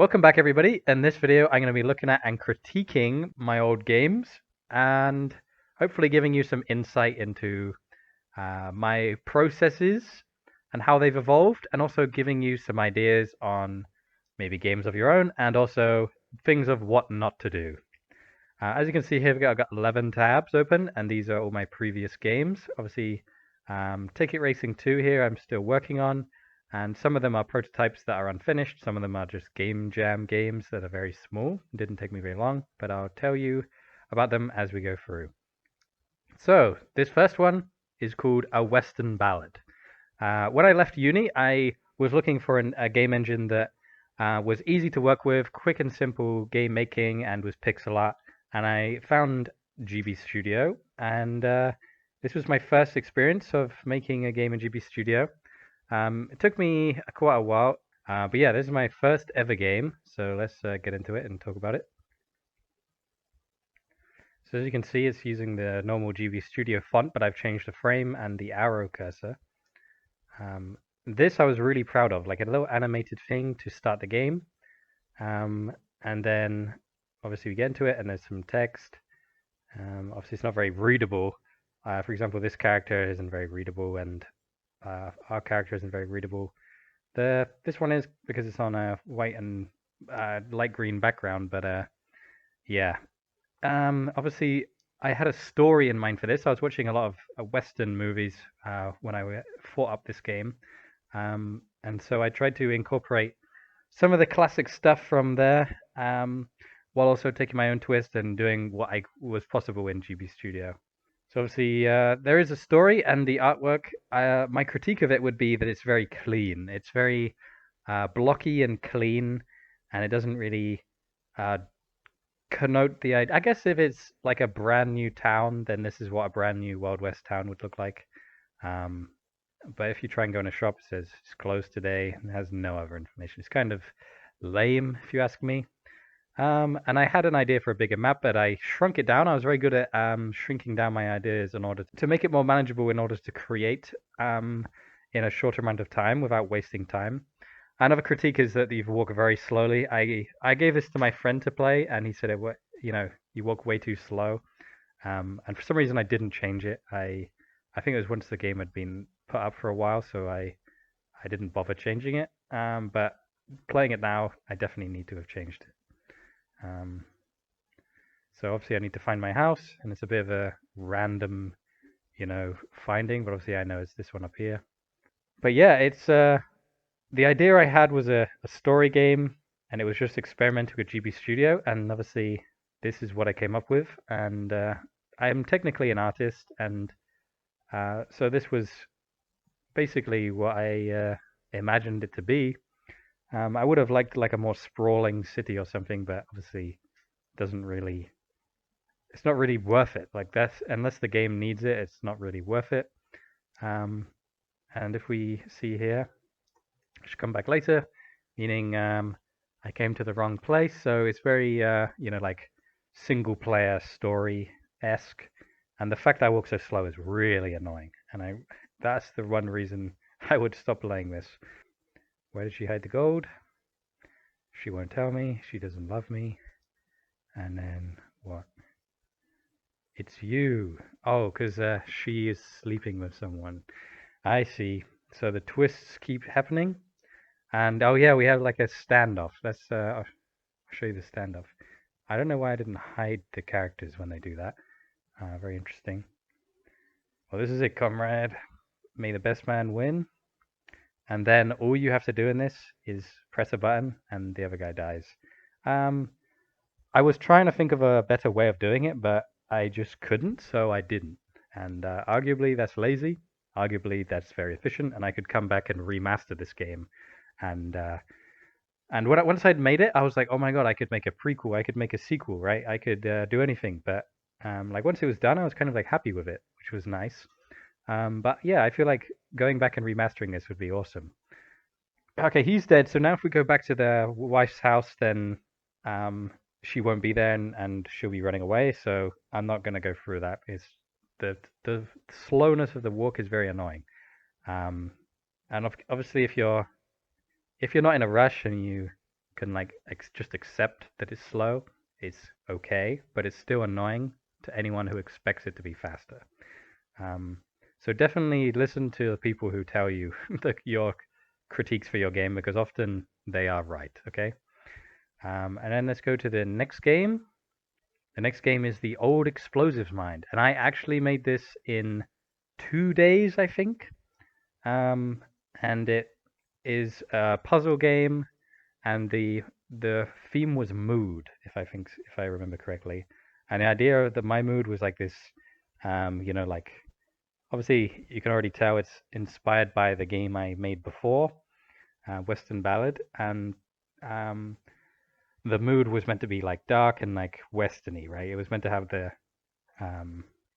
Welcome back, everybody. In this video, I'm going to be looking at and critiquing my old games and hopefully giving you some insight into my processes and how they've evolved, and also giving you some ideas on maybe games of your own and also things of what not to do. As you can see here, I've got 11 tabs open, and these are all my previous games. Obviously, Ticket Racing 2 here I'm still working on, and some of them are prototypes that are unfinished. Some of them are just game jam games that are very small. It didn't take me very long, but I'll tell you about them as we go through. So, this first one is called A Western Ballad. When I left uni, I was looking for a game engine that was easy to work with, quick and simple game making, and was pixel art. And I found GB Studio, and this was my first experience of making a game in GB Studio. It took me quite a while, but yeah, this is my first ever game, so let's get into it and talk about it. So as you can see, it's using the normal GB Studio font, but I've changed the frame and the arrow cursor. This I was really proud of, like a little animated thing to start the game. And then obviously we get into it and there's some text. Obviously it's not very readable. For example, this character isn't very readable, and our character isn't very readable. This one is, because it's on a white and light green background, but yeah. Obviously I had a story in mind for this. I was watching a lot of Western movies when I thought up this game. And so I tried to incorporate some of the classic stuff from there, while also taking my own twist and doing what was possible in GB Studio. So obviously, there is a story and the artwork. My critique of it would be that it's very clean. It's very blocky and clean, and it doesn't really connote the idea. I guess if it's like a brand new town, then this is what a brand new Wild West town would look like. But if you try and go in a shop, it says it's closed today and has no other information. It's kind of lame, if you ask me. And I had an idea for a bigger map, but I shrunk it down. I was very good at shrinking down my ideas in order to make it more manageable, in order to create in a shorter amount of time without wasting time. Another critique is that you walk very slowly. I gave this to my friend to play, and he said you walk way too slow. And for some reason I didn't change it. I think it was once the game had been put up for a while, so I didn't bother changing it. But playing it now, I definitely need to have changed it. So obviously I need to find my house, and it's a bit of a random, finding, but obviously I know it's this one up here. But yeah, it's the idea I had was a story game, and it was just experimenting with GB Studio, and obviously this is what I came up with. And I am technically an artist, and so this was basically what I imagined it to be. I would have liked like a more sprawling city or something, but obviously doesn't really. It's not really worth it. Like that's, unless the game needs it, it's not really worth it. And if we see here, I should come back later, meaning I came to the wrong place. So it's very like single player story esque, and the fact I walk so slow is really annoying. And that's the one reason I would stop playing this. Where did she hide the gold? She won't tell me. She doesn't love me. And then what? It's you. Oh, because she is sleeping with someone. I see. So the twists keep happening. And oh yeah, we have like a standoff. I'll show you the standoff. I don't know why I didn't hide the characters when they do that. Very interesting. Well, this is it, comrade. May the best man win. And then all you have to do in this is press a button and the other guy dies. I was trying to think of a better way of doing it, but I just couldn't, so I didn't. And arguably that's lazy. Arguably that's very efficient, and I could come back and remaster this game. And once I'd made it, I was like, oh my god, I could make a prequel, I could make a sequel, right? I could do anything. But like once it was done, I was kind of like happy with it, which was nice. But yeah, I feel like going back and remastering this would be awesome. Okay, he's dead. So now if we go back to the wife's house, then she won't be there, and she'll be running away. So I'm not going to go through that. It's the slowness of the walk is very annoying. And obviously, if you're not in a rush and you can like just accept that it's slow, it's okay, but it's still annoying to anyone who expects it to be faster. So definitely listen to the people who tell you your critiques for your game, because often they are right. Okay. And then let's go to the next game. The next game is the Old Explosives Mind, and I actually made this in 2 days, I think. And it is a puzzle game, and the theme was mood, if I remember correctly. And the idea that my mood was like this, like obviously you can already tell it's inspired by the game I made before, Western Ballad, and um, the mood was meant to be like dark and like westerny, right? It was meant to have the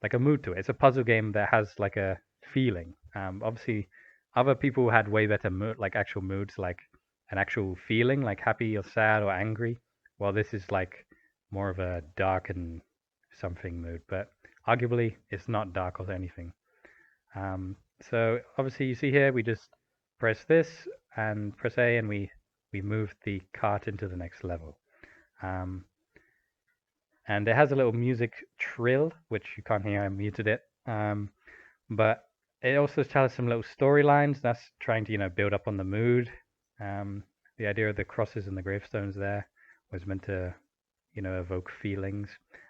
like a mood to it. It's a puzzle game that has like a feeling. Obviously, other people had way better mood, like actual moods, like an actual feeling, like happy or sad or angry. While this is like more of a dark and something mood, but arguably it's not dark or anything. So obviously you see here we just press this and press A, and we move the cart into the next level. Um, and it has a little music trill, which you can't hear. I muted it. But it also tells some little storylines. That's trying to build up on the mood. The idea of the crosses and the gravestones there was meant to evoke feelings.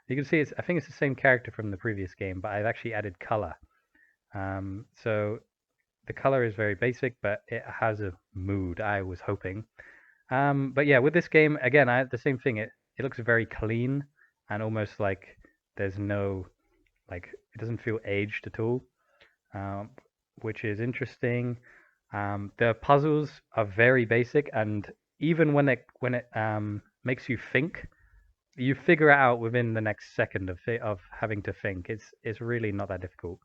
You can see I think it's the same character from the previous game, but I've actually added color. So the color is very basic, but it has a mood, I was hoping. But yeah, with this game, again, I had the same thing. It looks very clean and almost like there's no, like, it doesn't feel aged at all, which is interesting. The puzzles are very basic, and even when it makes you think, you figure it out within the next second of having to think. It's really not that difficult.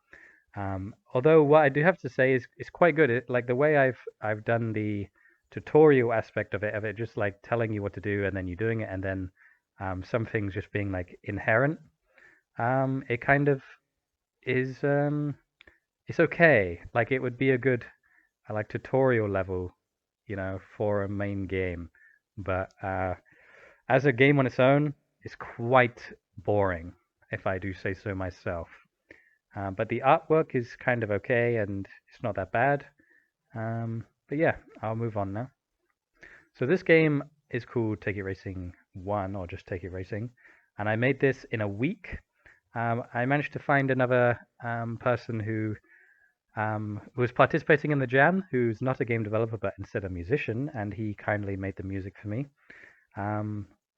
Although what I do have to say is it's quite good. Like the way I've done the tutorial aspect of it just like telling you what to do and then you doing it, and then some things just being like inherent. It kind of is. It's okay. Like it would be a good like tutorial level, for a main game. But as a game on its own, it's quite boring, if I do say so myself. But the artwork is kind of okay, and it's not that bad. But yeah, I'll move on now. So this game is called Take It Racing 1, or just Take It Racing. And I made this in a week. I managed to find another person who was participating in the jam, who's not a game developer, but instead a musician, and he kindly made the music for me,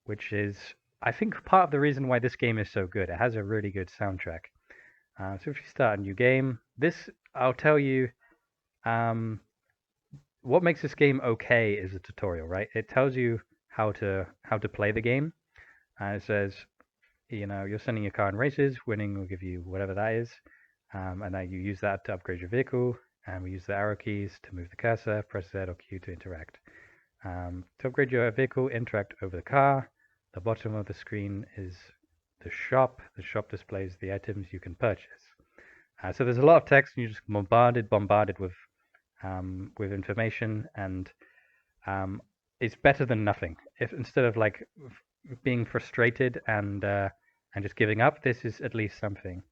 which is, I think, part of the reason why this game is so good. It has a really good soundtrack. So if you start a new game, I'll tell you, what makes this game okay is a tutorial, right? It tells you how to play the game. It says, you're sending your car in races, winning will give you whatever that is, and then you use that to upgrade your vehicle, and we use the arrow keys to move the cursor, press Z or Q to interact. To upgrade your vehicle, interact over the car. The bottom of the screen is the shop. The shop displays the items you can purchase. So there's a lot of text, and you're just bombarded with information, and it's better than nothing. If instead of like being frustrated and just giving up, this is at least something.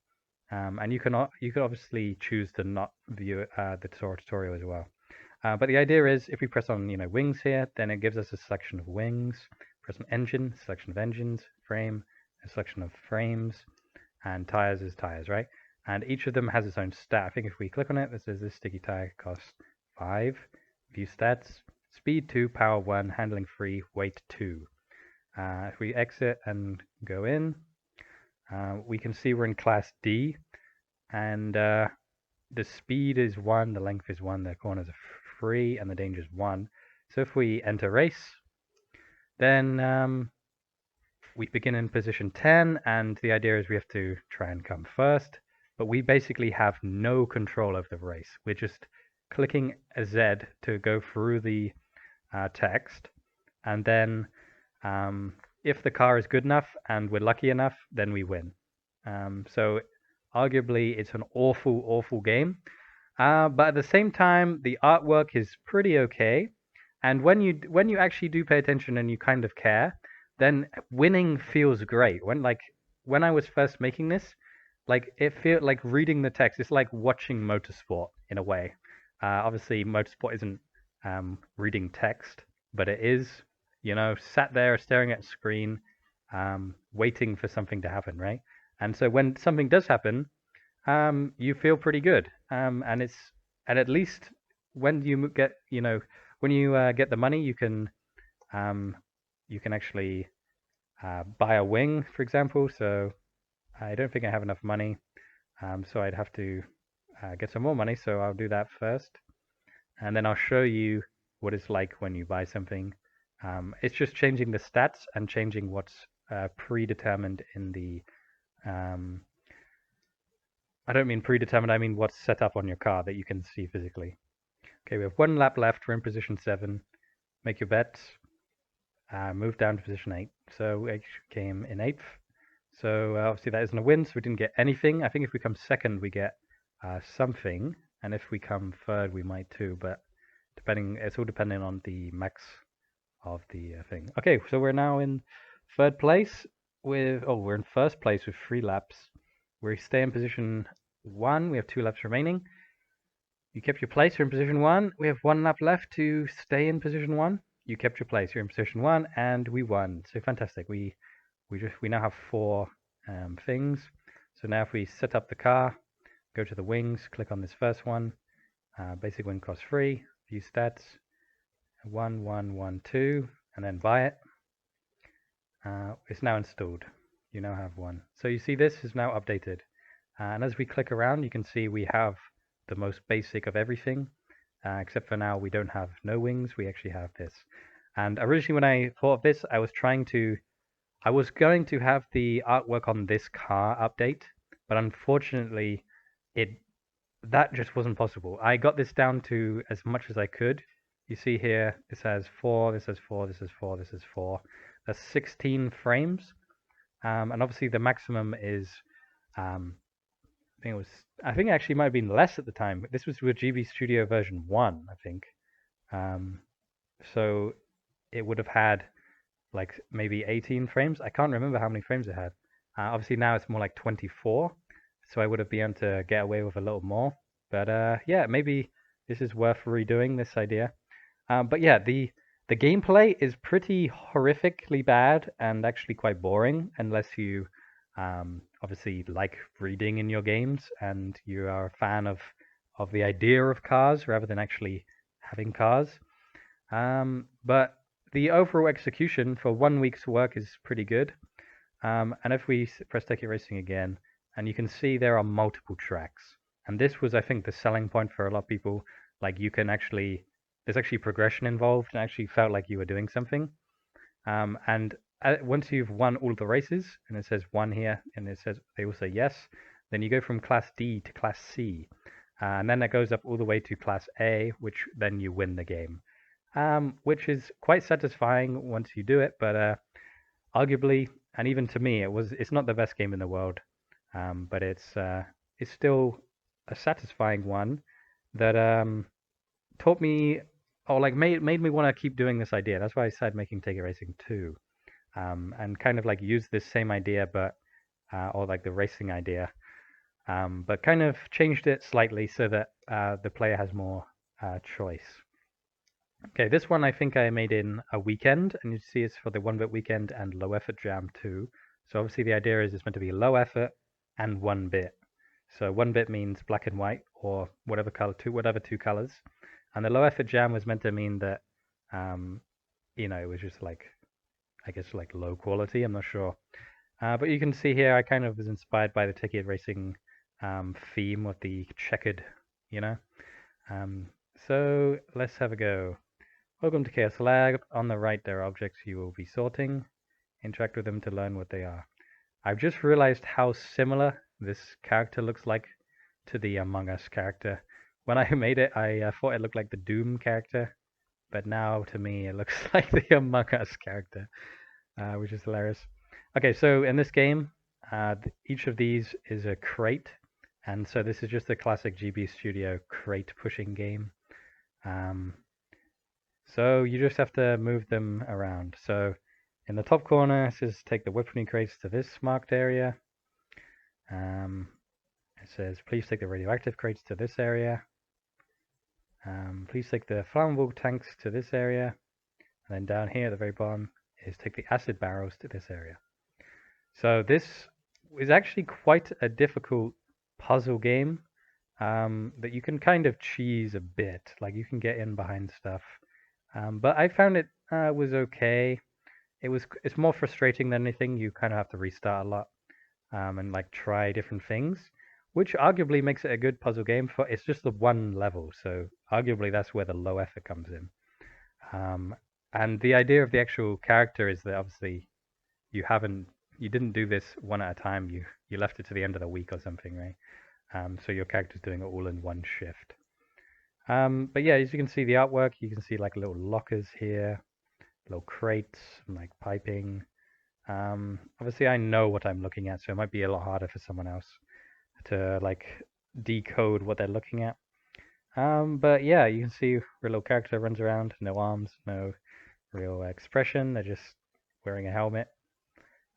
And you can obviously choose to not view the tutorial as well. But the idea is, if we press on wings here, then it gives us a selection of wings. Press on engine, selection of engines, frame, a selection of frames, and tires is tires, right? And each of them has its own stat. I think if we click on it, it says this sticky tire costs 5. View stats: speed 2, power 1, handling 3, weight 2. If we exit and go in, we can see we're in class D, and the speed is 1, the length is 1, the corners are 3, and the danger is 1. So if we enter race, then we begin in position 10, and the idea is we have to try and come first, but we basically have no control over the race. We're just clicking a Z to go through the text, and then if the car is good enough and we're lucky enough, then we win. So arguably it's an awful game, but at the same time the artwork is pretty okay. And when you actually do pay attention and you kind of care, then winning feels great. When I was first making this, like it feel like reading the text. It's like watching motorsport in a way. Obviously, motorsport isn't reading text, but it is, sat there staring at a screen, waiting for something to happen, right? And so when something does happen, you feel pretty good. And at least when you get, when you get the money, um, you can actually buy a wing, for example. So I don't think I have enough money, so I'd have to get some more money. So I'll do that first, and then I'll show you what it's like when you buy something. It's just changing the stats and changing what's predetermined in the I don't mean predetermined, I mean what's set up on your car that you can see physically. Okay, we have 1 lap left. We're in position 7. Make your bets. Move down to position 8. So we came in 8th. So obviously that isn't a win, so we didn't get anything. I think if we come second, we get something. And if we come third, we might too. But it's all depending on the max of the thing. Okay, so we're now in third place we're in first place with 3 laps. We stay in position 1. We have 2 laps remaining. You kept your place. You're in position 1. We have 1 lap left to stay in position 1. You kept your place. You're in position 1, and we won. So fantastic. We now have 4 things. So now if we set up the car, go to the wings, click on this first one. Basic wing cost 3. View stats. 1, 1, 1, 2, and then buy it. It's now installed. You now have 1. So you see this is now updated. And as we click around, you can see we have the most basic of everything. Except for now we don't have no wings, we actually have this. And originally when I thought of this, I was going to have the artwork on this car update, but unfortunately that just wasn't possible. I got this down to as much as I could. You see here, this has 4, this has 4, this has 4, this has 4. That's 16 frames. And obviously the maximum is, I think it actually might have been less at the time. This was with GB Studio version 1, I think. So it would have had like maybe 18 frames. I can't remember how many frames it had. Obviously now it's more like 24, so I would have been able to get away with a little more. But yeah, maybe this is worth redoing, this idea. But yeah, the gameplay is pretty horrifically bad and actually quite boring unless you obviously like reading in your games and you are a fan of the idea of cars rather than actually having cars. But the overall execution for 1 week's work is pretty good. And if we press Ticket Racing again, and you can see there are multiple tracks. And this was, I think, the selling point for a lot of people. Like you can actually, there's actually progression involved and actually felt like you were doing something. And once you've won all the races, and it says 1 here, and it says they all say yes, then you go from Class D to Class C. And then that goes up all the way to Class A, which then you win the game. Which is quite satisfying once you do it, but arguably, and even to me, it's not the best game in the world, but it's still a satisfying one that taught me, or like made me want to keep doing this idea. That's why I started making Ticket Racing 2, and kind of like use this same idea, but or like the racing idea, but kind of changed it slightly so that the player has more choice. Okay, this one I think I made in a weekend, and you see it's for the 1-bit weekend and low effort jam too. So obviously the idea is it's meant to be low effort and 1-bit. So 1-bit means black and white or whatever color, whatever 2 colors. And the low effort jam was meant to mean that, it was just like, I guess like low quality. I'm not sure. But you can see here I kind of was inspired by the Ticket Racing theme with the checkered, So let's have a go. Welcome to Chaos Lab. On the right, there are objects you will be sorting. Interact with them to learn what they are. I've just realized how similar this character looks like to the Among Us character. When I made it, I thought it looked like the Doom character, but now to me it looks like the Among Us character, which is hilarious. Okay, so in this game, each of these is a crate, and so this is just a classic GB Studio crate pushing game. So you just have to move them around. So in the top corner, it says take the weaponry crates to this marked area. It says please take the radioactive crates to this area. Please take the flammable tanks to this area. And then down here at the very bottom is take the acid barrels to this area. So this is actually quite a difficult puzzle game that you can kind of cheese a bit. Like you can get in behind stuff. But I found it was okay. It's more frustrating than anything. You kind of have to restart a lot and like try different things, which arguably makes it a good puzzle game. For it's just the one level, so arguably that's where the low effort comes in. And the idea of the actual character is that obviously you didn't do this one at a time. You left it to the end of the week or something, right? So your character's doing it all in one shift. But yeah, as you can see the artwork, you can see like little lockers here, little crates, and like piping. Obviously I know what I'm looking at, so it might be a lot harder for someone else to like decode what they're looking at. But yeah, you can see your little character runs around, no arms, no real expression. They're just wearing a helmet.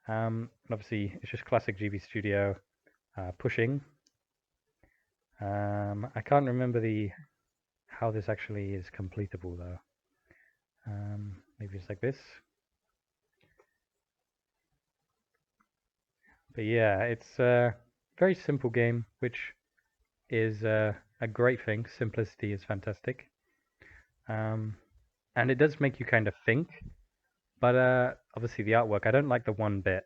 And obviously it's just classic GB Studio pushing. I can't remember how this actually is completable though. Maybe it's like this. But yeah, it's a very simple game, which is a great thing. Simplicity is fantastic. And it does make you kind of think. But obviously the artwork, I don't like the one bit.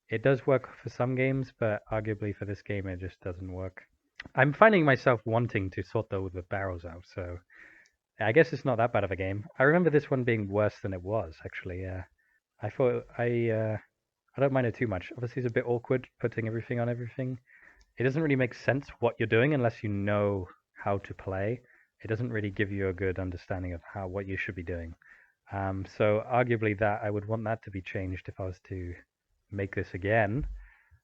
It does work for some games, but arguably for this game it just doesn't work. I'm finding myself wanting to sort the barrels out, so I guess it's not that bad of a game. I remember this one being worse than it was, actually. I thought I don't mind it too much. Obviously, it's a bit awkward putting everything on everything. It doesn't really make sense what you're doing unless you know how to play. It doesn't really give you a good understanding of what you should be doing. So arguably that I would want that to be changed if I was to make this again.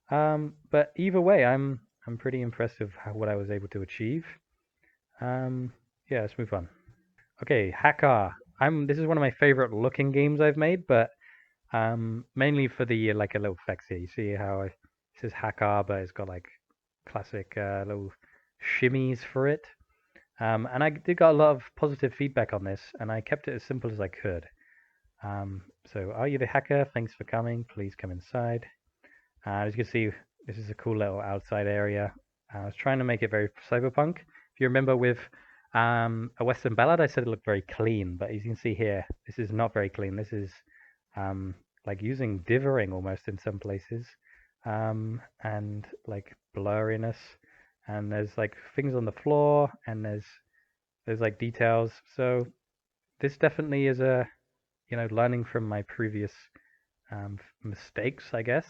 But either way, I'm pretty impressed with what I was able to achieve. Yeah, let's move on. Okay, Hakka. This is one of my favorite looking games I've made, but mainly for the like a little effects here. You see how it says Hakka, but it's got like classic little shimmies for it. And I did got a lot of positive feedback on this, and I kept it as simple as I could. So, are you the hacker? Thanks for coming. Please come inside. As you can see, this is a cool little outside area. I was trying to make it very cyberpunk. If you remember with a Western Ballad, I said it looked very clean, but as you can see here, this is not very clean. This is like using dithering almost in some places, and like blurriness. And there's like things on the floor, and there's like details. So this definitely is learning from my previous mistakes, I guess.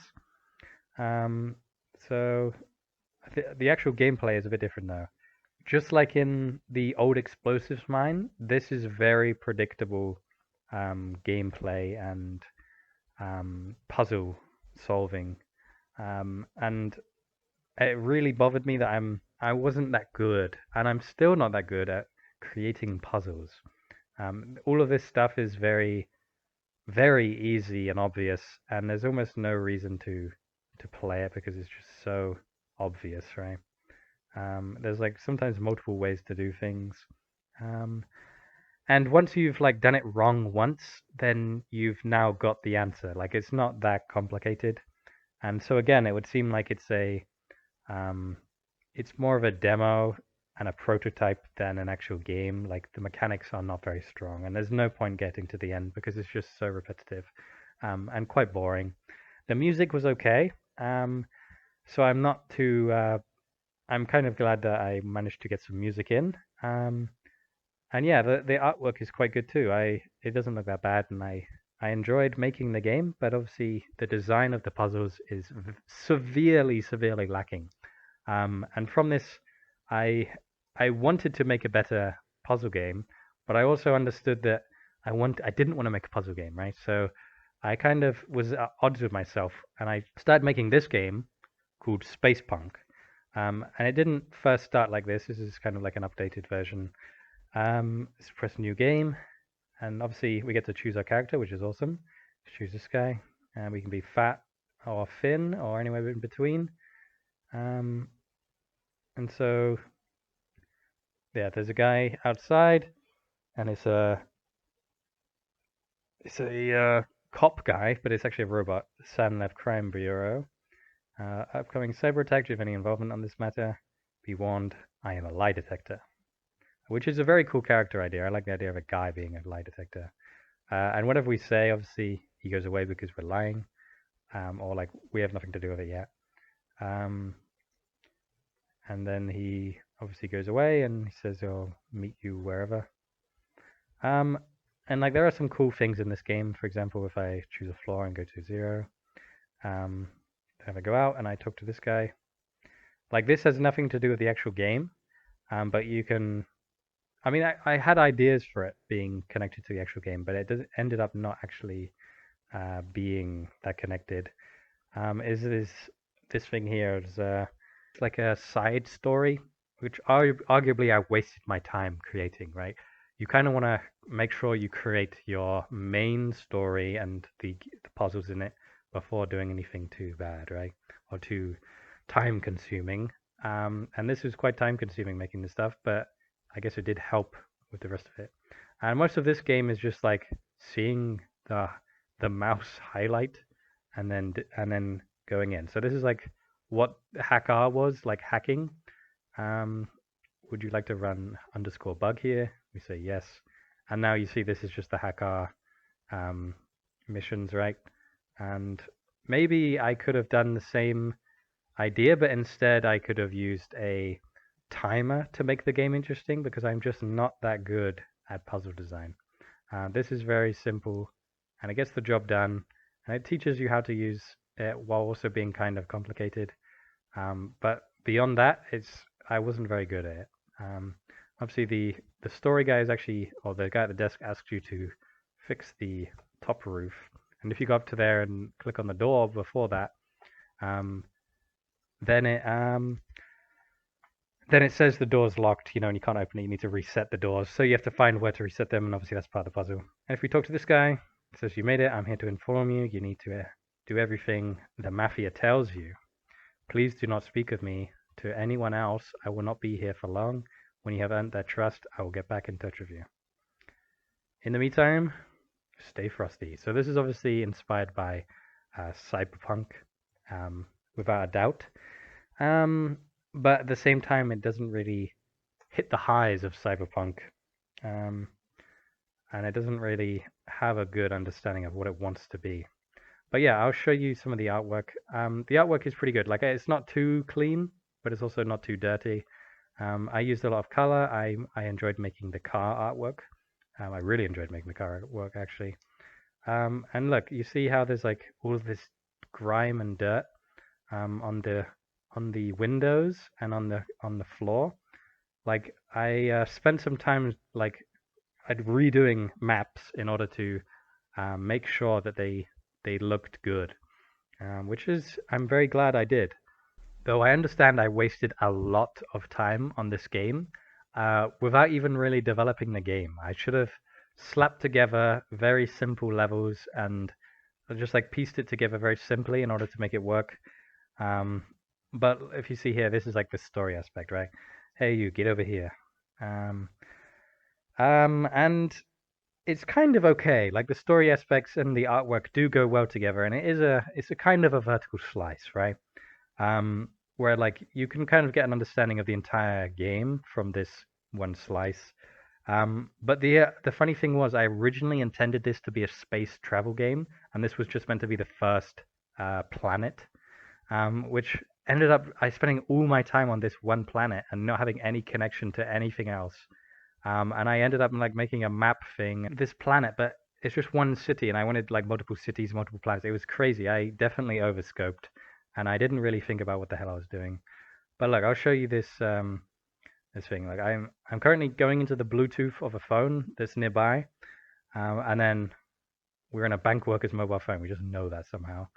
So the actual gameplay is a bit different though. Just like in the old Explosives mine, this is very predictable gameplay and puzzle solving, and it really bothered me that I wasn't that good, and I'm still not that good at creating puzzles. All of this stuff is very, very easy and obvious, and there's almost no reason to play it because it's just so obvious, right? There's like sometimes multiple ways to do things, and once you've like done it wrong once, then you've now got the answer. Like it's not that complicated, and so again, it would seem like it's more of a demo and a prototype than an actual game. Like the mechanics are not very strong, and there's no point getting to the end because it's just so repetitive and quite boring. The music was okay, so I'm not too. I'm kind of glad that I managed to get some music in. And yeah, the artwork is quite good too. It doesn't look that bad, and I enjoyed making the game, but obviously the design of the puzzles is severely lacking. And from this, I wanted to make a better puzzle game, but I also understood that I didn't want to make a puzzle game, right? So I kind of was at odds with myself, and I started making this game called Space Punk. And it didn't first start like this. This is kind of like an updated version. Let's press new game. And obviously we get to choose our character, which is awesome. Choose this guy, and we can be fat or thin or anywhere in between. And so yeah, there's a guy outside, and it's a cop guy, but it's actually a robot. Standoff Crime Bureau. Upcoming cyber attack. Do you have any involvement on this matter? Be warned, I am a lie detector. Which is a very cool character idea. I like the idea of a guy being a lie detector. And whatever we say, obviously, he goes away because we're lying, or like we have nothing to do with it yet. And then he obviously goes away and he says he'll meet you wherever. And like there are some cool things in this game. For example, if I choose a floor and go to 0, if I go out and I talk to this guy, like this has nothing to do with the actual game, but you can. I mean, I had ideas for it being connected to the actual game, but it ended up not actually being that connected. Is this thing here is like a side story, which arguably I wasted my time creating, right? You kind of want to make sure you create your main story and the puzzles in it before doing anything too bad, right? Or too time consuming. And this was quite time consuming making this stuff, but I guess it did help with the rest of it. And most of this game is just like seeing the mouse highlight and then going in. So this is like what Hakka was, like hacking. Would you like to run _bug here? We say yes. And now you see this is just the Hakka missions, right? And maybe I could have done the same idea, but instead I could have used a timer to make the game interesting because I'm just not that good at puzzle design. This is very simple and it gets the job done and it teaches you how to use it while also being kind of complicated. But beyond that, I wasn't very good at it. Obviously, the story guy is actually, or the guy at the desk asks you to fix the top roof. And if you go up to there and click on the door before that, then it says the door's locked, and you can't open it. You need to reset the doors. So you have to find where to reset them, and obviously that's part of the puzzle. And if we talk to this guy, it says you made it. I'm here to inform you. You need to do everything the mafia tells you. Please do not speak of me to anyone else. I will not be here for long. When you have earned their trust, I will get back in touch with you. In the meantime, stay frosty. So this is obviously inspired by cyberpunk, without a doubt. But at the same time, it doesn't really hit the highs of cyberpunk. And it doesn't really have a good understanding of what it wants to be. But yeah, I'll show you some of the artwork. The artwork is pretty good. Like, it's not too clean, but it's also not too dirty. I used a lot of color. I enjoyed making the car artwork. I really enjoyed making the car artwork, actually. And look, you see how there's like all of this grime and dirt on the windows and on the floor. Like, I spent some time like redoing maps in order to make sure that they looked good, which is I'm very glad I did. Though I understand I wasted a lot of time on this game without even really developing the game. I should have slapped together very simple levels and just like pieced it together very simply in order to make it work. But if you see here, this is like the story aspect, right? Hey, you get over here. And it's kind of okay. Like the story aspects and the artwork do go well together, and it's a kind of a vertical slice, right? Where like you can kind of get an understanding of the entire game from this one slice. But the funny thing was, I originally intended this to be a space travel game, and this was just meant to be the first planet, which ended up I spending all my time on this one planet and not having any connection to anything else. And I ended up like making a map thing, this planet, but it's just one city, and I wanted like multiple cities, multiple planets. It was crazy. I definitely overscoped, and I didn't really think about what the hell I was doing. But look, I'll show you this this thing. Like I'm currently going into the Bluetooth of a phone that's nearby, and then we're in a bank worker's mobile phone. We just know that somehow.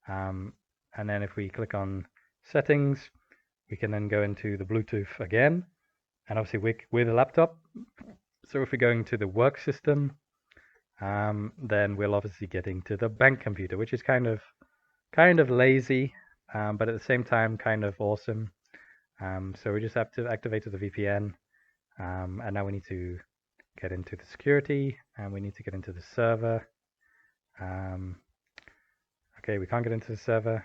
And then if we click on settings, we can then go into the Bluetooth again. And obviously we're the laptop. So if we're going to the work system, then we'll obviously get into the bank computer, which is kind of lazy, but at the same time kind of awesome. So we just have to activate the VPN, and now we need to get into the security, and we need to get into the server. Okay, we can't get into the server.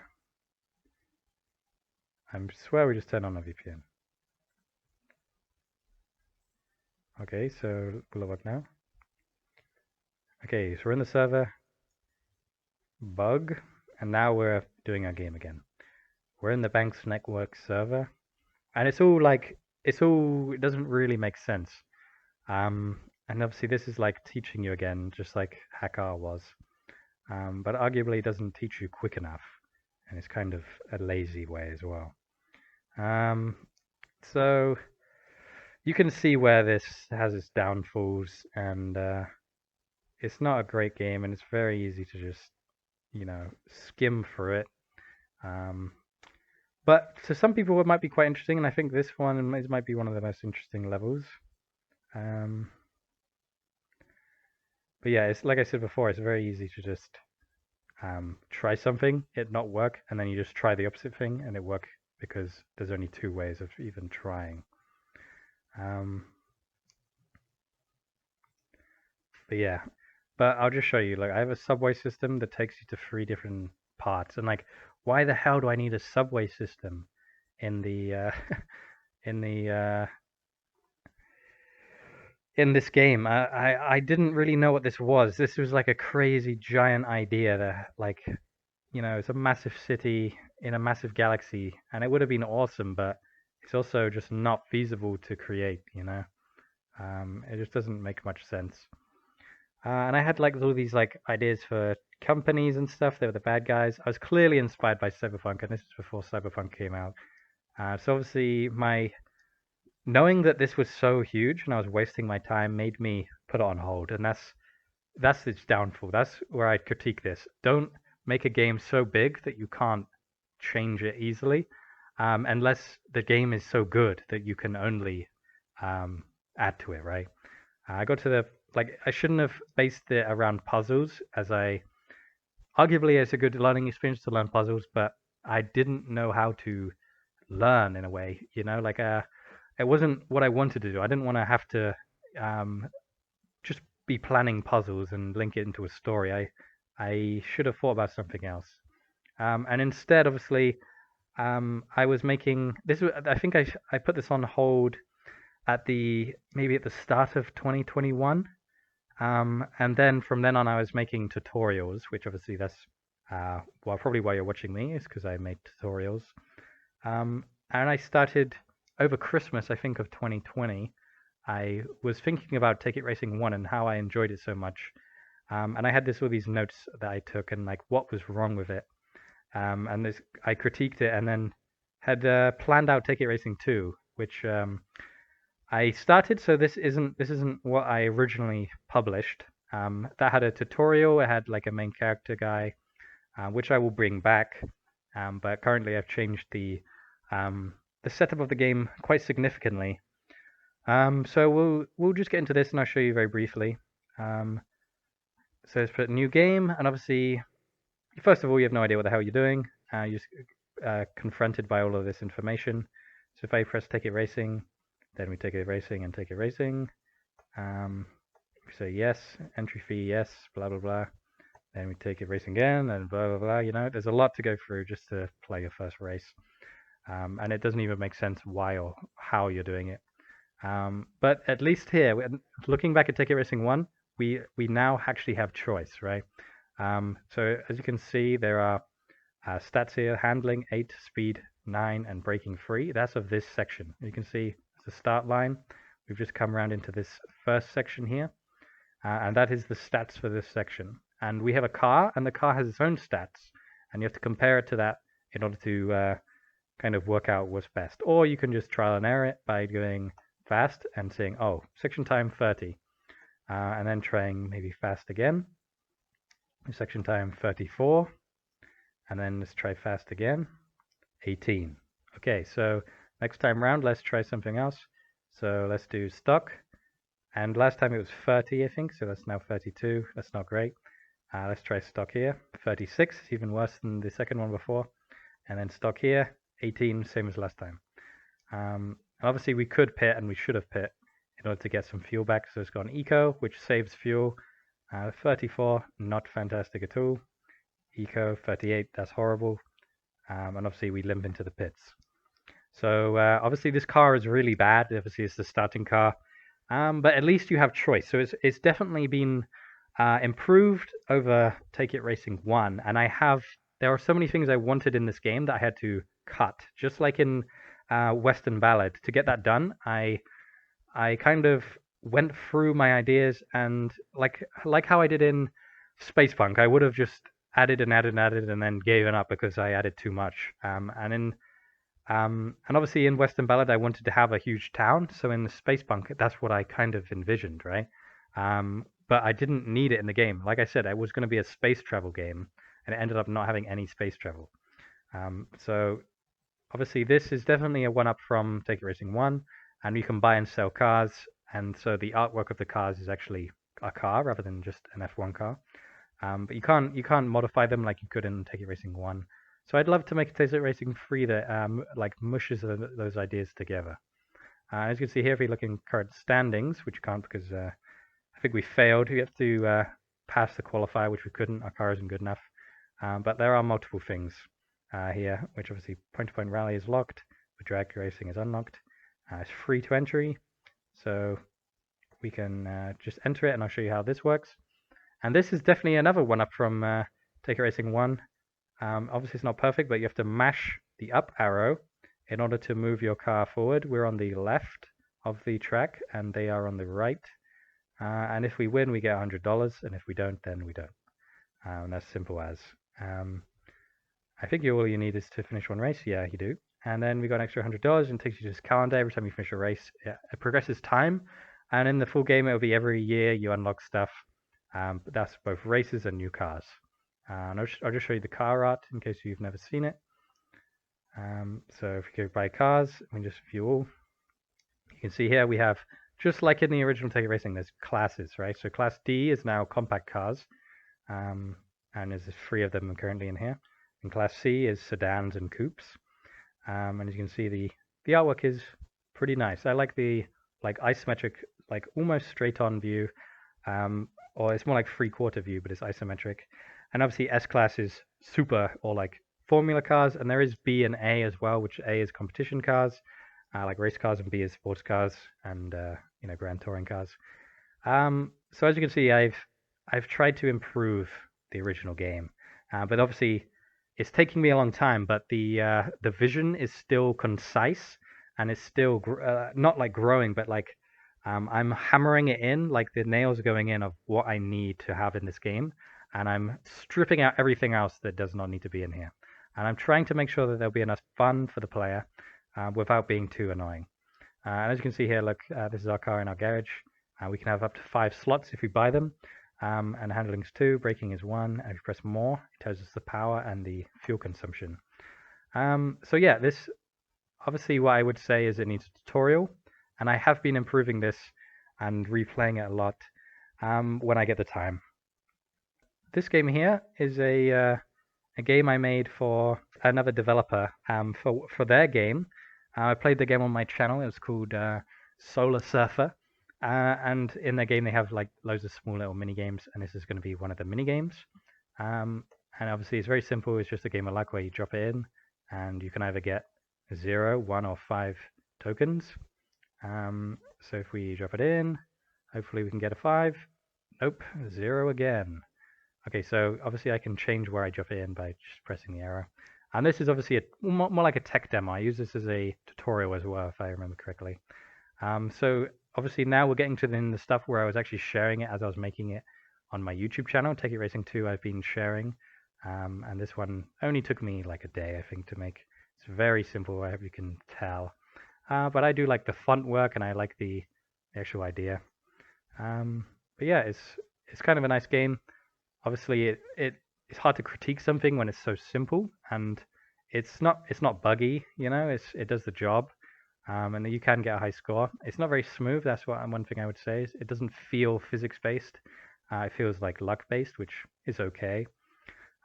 I swear we just turned on a VPN. Okay, so will it work now? Okay, so we're in the server. Bug, and now we're doing our game again. We're in the bank's network server, and it doesn't really make sense. And obviously this is like teaching you again, just like Hakka was. But arguably it doesn't teach you quick enough, and it's kind of a lazy way as well. So you can see where this has its downfalls, and it's not a great game, and it's very easy to just, skim through it. But to some people it might be quite interesting, and I think this one might be one of the most interesting levels. But yeah, it's like I said before, it's very easy to just try something, it not work, and then you just try the opposite thing and it work, because there's only two ways of even trying. But yeah, but I'll just show you. Like, I have a subway system that takes you to 3 different parts, and like, why the hell do I need a subway system in the in the in this game? I didn't really know what this was. This was like a crazy giant idea that, like, it's a massive city in a massive galaxy, and it would have been awesome, but it's also just not feasible to create. It just doesn't make much sense. And I had like all these like ideas for companies and stuff. They were the bad guys. I was clearly inspired by Cyberpunk, and this was before Cyberpunk came out. So obviously, my knowing that this was so huge and I was wasting my time made me put it on hold, and that's its downfall. That's where I critique this. Don't make a game so big that you can't change it easily, unless the game is so good that you can only add to it, right? I got to I shouldn't have based it around puzzles, as arguably it's a good learning experience to learn puzzles, but I didn't know how to learn in a way, it wasn't what I wanted to do. I didn't want to have to just be planning puzzles and link it into a story. I should have thought about something else. And instead, obviously, I was making this. I think I put this on hold maybe at the start of 2021. And then from then on, I was making tutorials, which obviously that's probably why you're watching me, is because I make tutorials. And I started over Christmas, I think, of 2020. I was thinking about Take It Racing 1 and how I enjoyed it so much. And I had all these notes that I took and like what was wrong with it. And I critiqued it, and then had planned out Take It Racing 2, which I started. So this isn't what I originally published. That had a tutorial. It had like a main character guy, which I will bring back. But currently I've changed the setup of the game quite significantly. So we'll just get into this, and I'll show you very briefly. So let's put new game, and obviously, first of all, you have no idea what the hell you're doing. You're just confronted by all of this information. So if I press Take It Racing, then we take it racing and take it racing. We say yes, entry fee yes, blah blah blah. Then we take it racing again, and blah blah blah. There's a lot to go through just to play your first race, and it doesn't even make sense why or how you're doing it. But at least here, looking back at Take It Racing 1, we now actually have choice, right? So as you can see, there are stats here: handling 8, speed 9, and braking 3. That's of this section. You can see the start line. We've just come around into this first section here, and that is the stats for this section. And we have a car, and the car has its own stats, and you have to compare it to that in order to kind of work out what's best. Or you can just trial and error it by going fast and saying, oh, section time 30, and then trying maybe fast again. Section time 34, and then let's try fast again, 18. Okay, so next time round, let's try something else. So let's do stock, And last time it was 30, I think, so that's now 32. That's not great. Let's try stock here. 36, even worse than the second one before. And then stock here, 18, same as last time. Obviously, we could pit, and we should have pit in order to get some fuel back. So it's got an eco, which saves fuel. 34, not fantastic at all. Eco, 38, that's horrible. And obviously, we limp into the pits. So obviously, this car is really bad. Obviously, it's the starting car. But at least you have choice. So it's definitely been improved over Take It Racing 1. And there are so many things I wanted in this game that I had to cut. Just like in Western Ballad. To get that done, I kind of went through my ideas, and like how I did in Space Punk, I would have just added and added and added and then given up because I added too much. And obviously in Western Ballad, I wanted to have a huge town. So in the Space Punk, that's what I kind of envisioned, right? But I didn't need it in the game. Like I said, it was going to be a space travel game, and it ended up not having any space travel. So obviously this is definitely a one-up from Take It Racing 1, and you can buy and sell cars, and so the artwork of the cars is actually a car rather than just an F1 car. But you can't modify them like you could in Take It Racing 1. So I'd love to make a Take It Racing 3 that like mushes those ideas together. As you can see here, if you look in current standings, which you can't because I think we failed. We have to pass the qualifier, which we couldn't. Our car isn't good enough. But there are multiple things here, which obviously point-to-point rally is locked, but drag racing is unlocked. It's free to entry, so we can just enter it, and I'll show you how this works. And this is definitely another one up from Take It Racing 1. Obviously, it's not perfect, but you have to mash the up arrow in order to move your car forward. We're on the left of the track, and they are on the right. And if we win, we get $100, and if we don't, then we don't. And that's simple as. I think all you need is to finish one race. Yeah, you do. And then we got an extra $100, and it takes you to this calendar. Every time you finish a race, it progresses time. And in the full game, it'll be every year you unlock stuff. But that's both races and new cars. And I'll just show you the car art in case you've never seen it. So if you go by cars, we just view all. You can see here we have, just like in the original Take It Racing, there's classes, right? So Class D is now compact cars, and there's 3 of them currently in here. And Class C is sedans and coupes. And as you can see, the artwork is pretty nice. I like the isometric, almost straight-on view, or it's more like 3/4 view, but it's isometric. And obviously S-Class is super, or formula cars, and there is B and A as well, which A is competition cars, like race cars, and B is sports cars, and Grand Touring cars. So as you can see, I've tried to improve the original game, but obviously it's taking me a long time. But the vision is still concise, and it's still not growing, but I'm hammering it in, the nails going in of what I need to have in this game, and I'm stripping out everything else that does not need to be in here. And I'm trying to make sure that there'll be enough fun for the player without being too annoying. And as you can see here, look, this is our car in our garage. We can have up to 5 slots if we buy them. And handling is 2, braking is 1. And if you press more, it tells us the power and the fuel consumption. So yeah, this obviously what I would say is it needs a tutorial. And I have been improving this and replaying it a lot when I get the time. This game here is a game I made for another developer for their game. I played the game on my channel. It was called Solar Surfer. And in their game, they have loads of small little mini games, and this is going to be one of the mini games. And obviously, it's very simple. It's just a game of luck where you drop it in, and you can either get 0, 1, or 5 tokens. So if we drop it in, hopefully we can get a 5. Nope, 0 again. Okay, so obviously I can change where I drop it in by just pressing the arrow. And this is obviously more like a tech demo. I use this as a tutorial as well, if I remember correctly. So obviously now we're getting to the stuff where I was actually sharing it as I was making it on my YouTube channel. Take It Racing 2 I've been sharing. And this one only took me a day, I think, to make. It's very simple, I hope you can tell. But I do like the font work, and I like the actual idea. But yeah, it's kind of a nice game. Obviously, it's hard to critique something when it's so simple, and it's not buggy. It does the job. and you can get a high score. It's not very smooth. That's one thing I would say. It doesn't feel physics based. It feels like luck based, which is okay.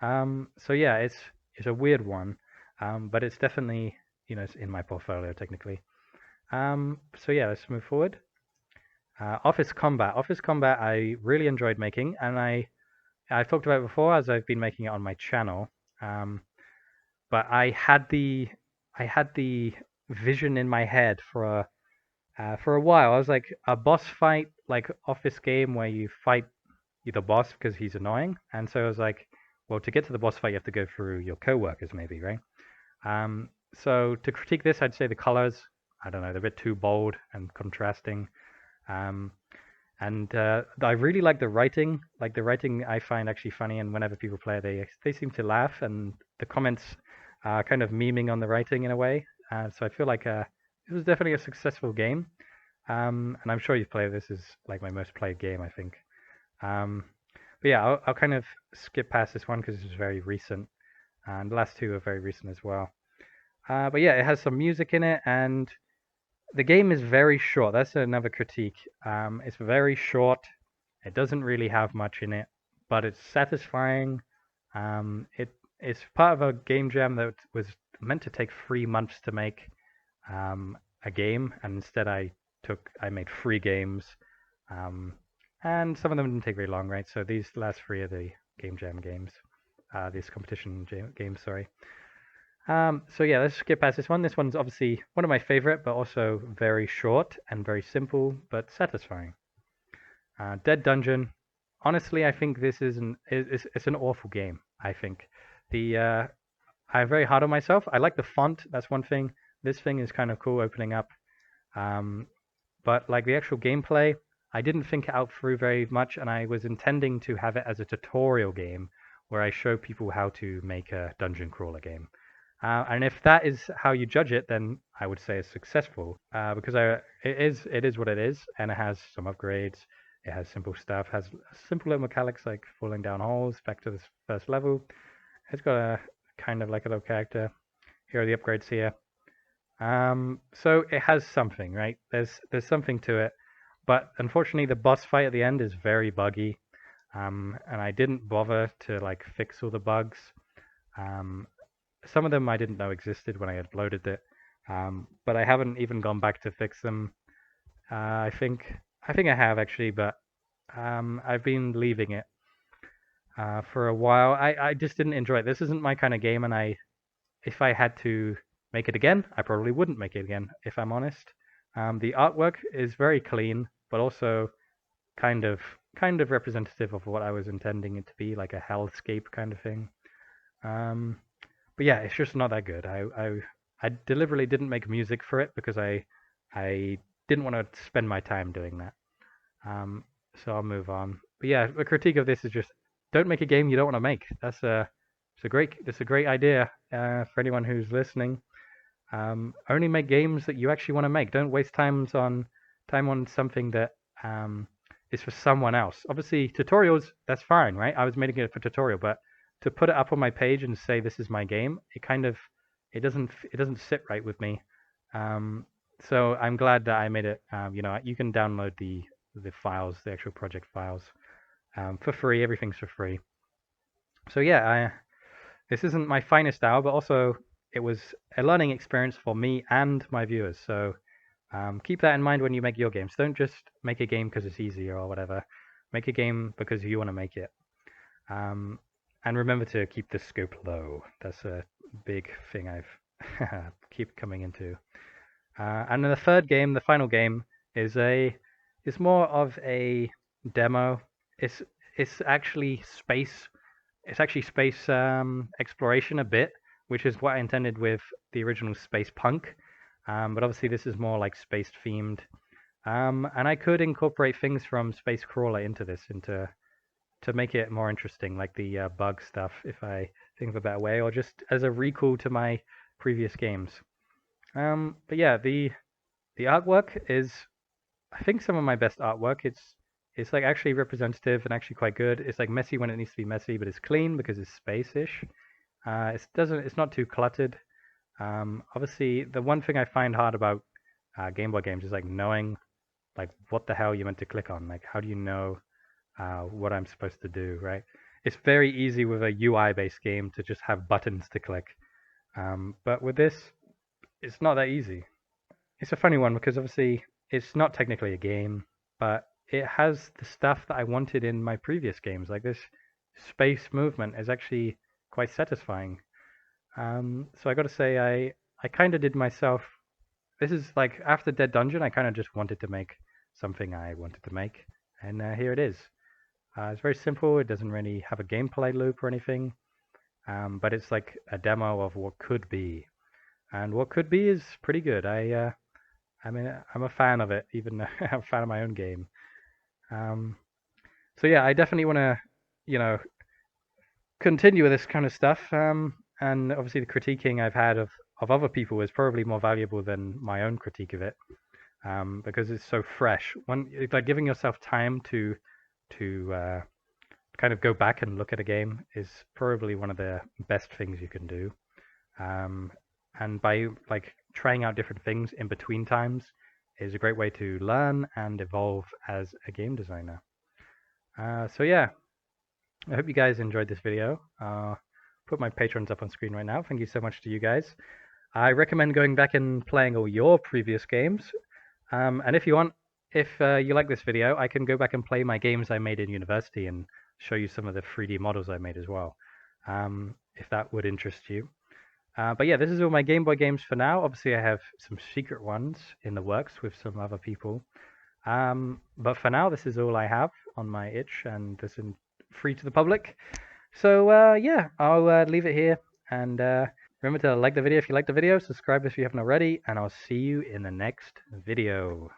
So yeah, it's a weird one, but it's definitely it's in my portfolio technically. So yeah, let's move forward. Office Combat. Office Combat I really enjoyed making, and I've talked about it before as I've been making it on my channel. But I had the vision in my head for a while. I was like a boss fight, like office game where you fight the boss because he's annoying, and so I was like, well, to get to the boss fight, you have to go through your coworkers, maybe, right? So to critique this, I'd say the colors, I don't know, they're a bit too bold and contrasting. Um, and I really like the writing. Like the writing, I find actually funny, and whenever people play, they seem to laugh, and the comments are kind of memeing on the writing in a way. So I feel like it was definitely a successful game. And I'm sure you've played this is like my most played game, I think. But yeah, I'll kind of skip past this one because this is very recent, and the last two are very recent as well. But yeah, it has some music in it, and the game is very short. That's another critique. It's very short. It doesn't really have much in it, but it's satisfying. It's part of a game jam that was meant to take 3 months to make a game, and instead I made 3 games, and some of them didn't take very long, right? So these last 3 are the game jam games, these competition games. Sorry. So yeah, let's skip past this one. This one's obviously one of my favorite, but also very short and very simple, but satisfying. Dead Dungeon. Honestly, I think this is it's an awful game. I think I'm very hard on myself. I like the font. That's one thing. This thing is kind of cool, opening up. But like the actual gameplay, I didn't think it out through very much, and I was intending to have it as a tutorial game where I show people how to make a dungeon crawler game. And if that is how you judge it, then I would say it's successful because it is what it is, and it has some upgrades. It has simple stuff, has simple little mechanics like falling down holes back to the first level. It's got a kind of like a little character. Here are the upgrades here. So it has something, right? There's something to it, but unfortunately the boss fight at the end is very buggy, and I didn't bother to like fix all the bugs. Some of them I didn't know existed when I uploaded it, but I haven't even gone back to fix them. I think I have actually, but I've been leaving it for a while. I just didn't enjoy it. This isn't my kind of game, and if I had to make it again, I probably wouldn't make it again, if I'm honest. The artwork is very clean, but also kind of representative of what I was intending it to be, like a hellscape kind of thing. But yeah, it's just not that good. I deliberately didn't make music for it because I didn't want to spend my time doing that. So I'll move on. But yeah, the critique of this is just don't make a game you don't want to make. That's a great idea for anyone who's listening. Only make games that you actually want to make. Don't waste time on something that is for someone else. Obviously, tutorials, that's fine, right? I was making it for tutorial, but to put it up on my page and say this is my game, it doesn't sit right with me. So I'm glad that I made it. You can download the files, the actual project files, for free. Everything's for free. So yeah, this isn't my finest hour, but also it was a learning experience for me and my viewers. So keep that in mind when you make your games. Don't just make a game because it's easier or whatever. Make a game because you want to make it. And remember to keep the scope low. That's a big thing I've keep coming into. And then the third game, the final game, is more of a demo. It's actually space. It's actually space exploration a bit, which is what I intended with the original Space Punk. But obviously this is more like space themed. And I could incorporate things from Space Crawler into this, to make it more interesting, like the bug stuff, if I think of a better way, or just as a recall to my previous games. But yeah, the artwork is, I think, some of my best artwork. It's like actually representative and actually quite good. It's like messy when it needs to be messy, but it's clean because it's space-ish. It's not too cluttered. Obviously, the one thing I find hard about Game Boy games is like knowing like what the hell you're meant to click on. Like how do you know what I'm supposed to do, right? It's very easy with a UI based game to just have buttons to click. But with this, it's not that easy. It's a funny one because obviously it's not technically a game, but it has the stuff that I wanted in my previous games. Like this space movement is actually quite satisfying. So I got to say, I kind of did myself. This is like after Dead Dungeon, I kind of just wanted to make something I wanted to make, and here it is. It's very simple. It doesn't really have a gameplay loop or anything, but it's like a demo of what could be, and what could be is pretty good. I mean, I'm a fan of it, even though I'm a fan of my own game. Um, so yeah, I definitely want to, you know, continue with this kind of stuff. And obviously the critiquing I've had of other people is probably more valuable than my own critique of it, because it's so fresh. It's like giving yourself time to kind of go back and look at a game is probably one of the best things you can do. Um, and by like trying out different things in between times is a great way to learn and evolve as a game designer. So yeah, I hope you guys enjoyed this video. Put my patrons up on screen right now. Thank you so much to you guys. I recommend going back and playing all your previous games. And if you want, if you like this video, I can go back and play my games I made in university and show you some of the 3D models I made as well, if that would interest you. But yeah, this is all my Game Boy games for now. Obviously, I have some secret ones in the works with some other people. But for now, this is all I have on my itch, and this is free to the public. So yeah, I'll leave it here. And remember to like the video if you like the video, subscribe if you haven't already, and I'll see you in the next video.